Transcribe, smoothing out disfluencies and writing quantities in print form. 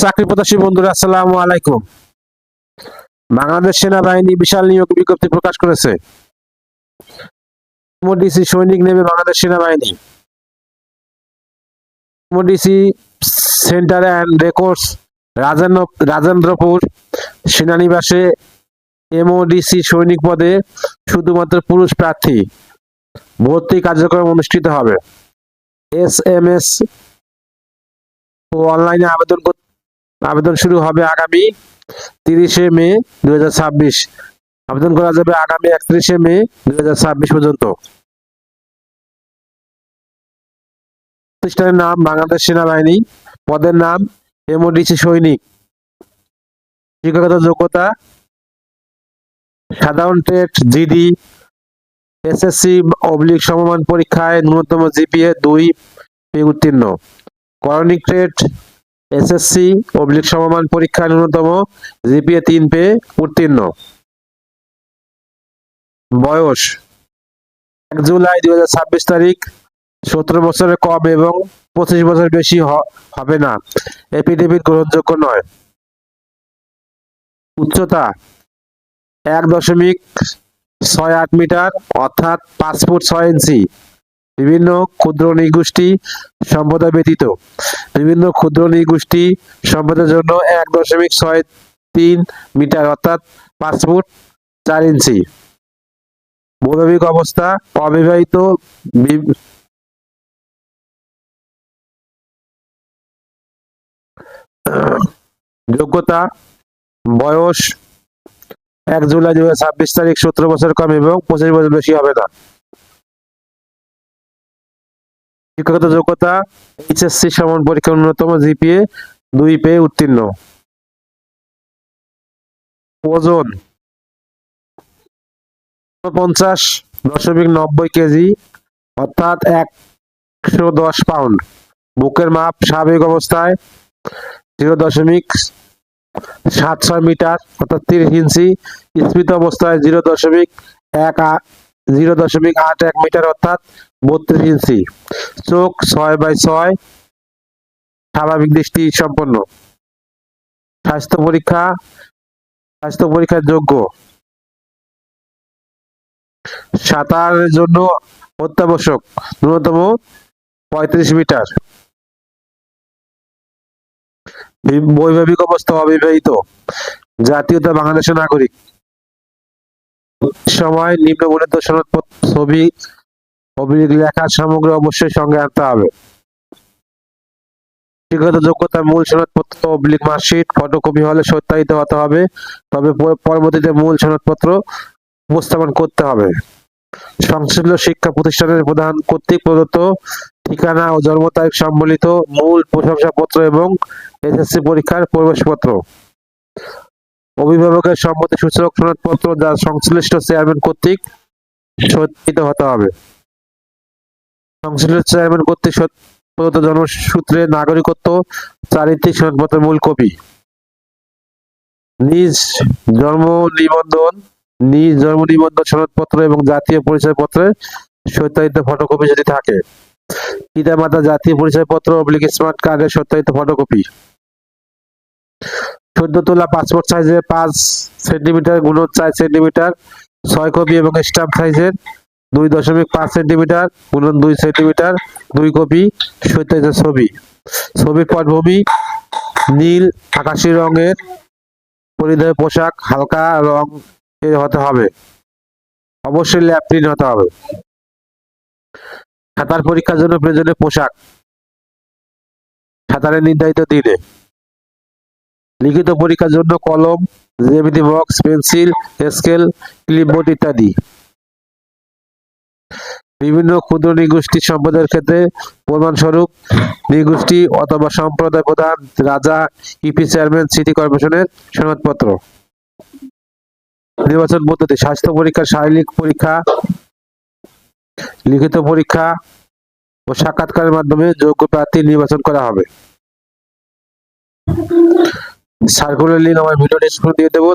চাকরি প্রত্যাশী বন্ধুরা, আসসালামু আলাইকুম। বাংলাদেশ সেনাবাহিনী বিশাল নিয়োগ বিজ্ঞপ্তি প্রকাশ করেছে। এমওডিসি সৈনিক নেবে বাংলাদেশ সেনাবাহিনী। MODC centre and records Rajendrapur সেনানিবাসে এমওডিসি সৈনিক পদে শুধুমাত্র পুরুষ প্রার্থী। ভর্তি কার্যক্রম অনুষ্ঠিত হবে। SMS ও অনলাইনে আবেদন শুরু হবে আগামী 30শে মে 2026। আবেদন করা যাবে আগামী 31শে মে 2026 পর্যন্ত। প্রতিষ্ঠানের নাম বাংলাদেশ সেনাবাহিনী। পদের নাম এমওডিসি সৈনিক। শিক্ষাগত যোগ্যতা সাধারণ ট্রেড জিডি, SSC/ সমমান পরীক্ষায় ন্যূনতম জিপিএ 2 পেয়ে উত্তীর্ণ। করণিক ট্রেড SSC/ সমমান পরীক্ষায় ন্যূনতম জিপিএ 3 পেয়ে উত্তীর্ণ। বয়স 1 জুলাই 2026 তারিখ। 17 বছরের কম এবং 25 বছর বেশি হবে না। এফিডেভিট গ্রহণযোগ্য নয়। উচ্চতা 1.68 মিটার অর্থাৎ 5 ফুট 6 ইঞ্চি। বিভিন্ন ক্ষুদ্র নৃগোষ্ঠী সম্প্রদায় ব্যতীত বিভিন্ন ক্ষুদ্র নৃগোষ্ঠী সম্প্রদায়ের জন্য 1.63 মিটার অর্থাৎ 5 ফুট 4 ইঞ্চি। বৈবাহিক অবস্থা অবিবাহিত। যোগ্যতা বয়স 1 জুলাই 2026 তারিখ। 17 বছর কম এবং 25 বছর বেশি হবে না। শিক্ষাগত যোগ্যতা HSC সমান পরীক্ষার ন্যূনতম জিপিএ 2 পেয়ে উত্তীর্ণ। ওজন 50.90 কেজি অর্থাৎ 110 পাউন্ড। বুকের মাপ স্বাভাবিক অবস্থায় 0.76 মিটার অর্থাৎ 30 ইঞ্চি। স্ফীত অবস্থায় 0.81 মিটার অর্থাৎ 32 ইঞ্চি। চোখ 6/6, স্বাভাবিক দৃষ্টি সম্পন্ন। স্বাস্থ্য পরীক্ষার যোগ্য। সাঁতারের জন্য অত্যাবশ্যক ন্যূনতম 35 মিটার। বৈবাহিক অবস্থা অবিবাহিত। জাতীয়তা বাংলাদেশের নাগরিক। সময় নিম্নবর্ণিত সনদপত্র, ছবি, লেখার সামগ্রী অবশ্যই সঙ্গে আনতে হবে। শিক্ষাগত যোগ্যতা মূল সনদপত্র / মার্কশিট ফটোকপি হলে সত্যায়িত হতে হবে, তবে পরবর্তীতে মূল সনদপত্র উপস্থাপন করতে হবে। সংশ্লিষ্ট শিক্ষা প্রতিষ্ঠানের প্রধান কর্তৃক প্রদত্ত ঠিকানা ও জন্ম তারিখ সম্বলিত মূল প্রশংসাপত্র এবং SSC পরীক্ষার প্রবেশপত্র। অভিভাবকের সম্মতি সূচক সনদপত্র যা সংশ্লিষ্ট চেয়ারম্যান কর্তৃক সত্যায়িত হতে হবে। সংশ্লিষ্ট চেয়ারম্যান কর্তৃক প্রদত্ত জন্মসূত্রে নাগরিকত্ব চারিত্রিক সনদপত্রের মূল কপি। নিজ জন্ম নিবন্ধন সনদপত্র এবং জাতীয় পরিচয়পত্রের সত্যায়িত ফটোকপি যদি থাকে। পিতামাতা জাতীয় পরিচয়পত্র / স্মার্ট কার্ডের সত্যায়িত ফটোকপি। 14 তোলা পাসপোর্ট সাইজের 5 সেন্টিমিটার × 4 সেন্টিমিটার 6 কপি এবং স্ট্যাম্প সাইজের 2.5 সেন্টিমিটার × 2 সেন্টিমিটার 2 কপি সত্যায়িত ছবি। ছবির পটভূমি নীল আকাশি রঙের। পরিধেয় পোশাক হালকা রং এর হতে হবে। অবশ্যই ল্যাব প্রিন্ট হতে হবে। সাঁতার পরীক্ষার জন্য প্রয়োজনীয় পোশাক সাঁতারের নির্ধারিত দিনে। লিখিত পরীক্ষার জন্য কলম, জ্যামিতি বক্স, পেন্সিল, স্কেল, ক্লিপবোর্ড ইত্যাদি। বিভিন্ন ক্ষুদ্র নৃগোষ্ঠী সম্প্রদায়ের ক্ষেত্রে প্রমাণস্বরূপ নৃগোষ্ঠী অথবা সম্প্রদায় প্রধান, রাজা, ইউপি চেয়ারম্যান, সিটি কর্পোরেশনের সনদপত্র। নির্বাচন পদ্ধতি স্বাস্থ্য পরীক্ষা, শারীরিক পরীক্ষা, লিখিত পরীক্ষা ও সাক্ষাৎকারের মাধ্যমে যোগ্য প্রার্থী নির্বাচন করা হবে। সার্কুলার লিঙ্ক আমার ভিডিও ডেসক্রিপশনে দিয়ে দেবো।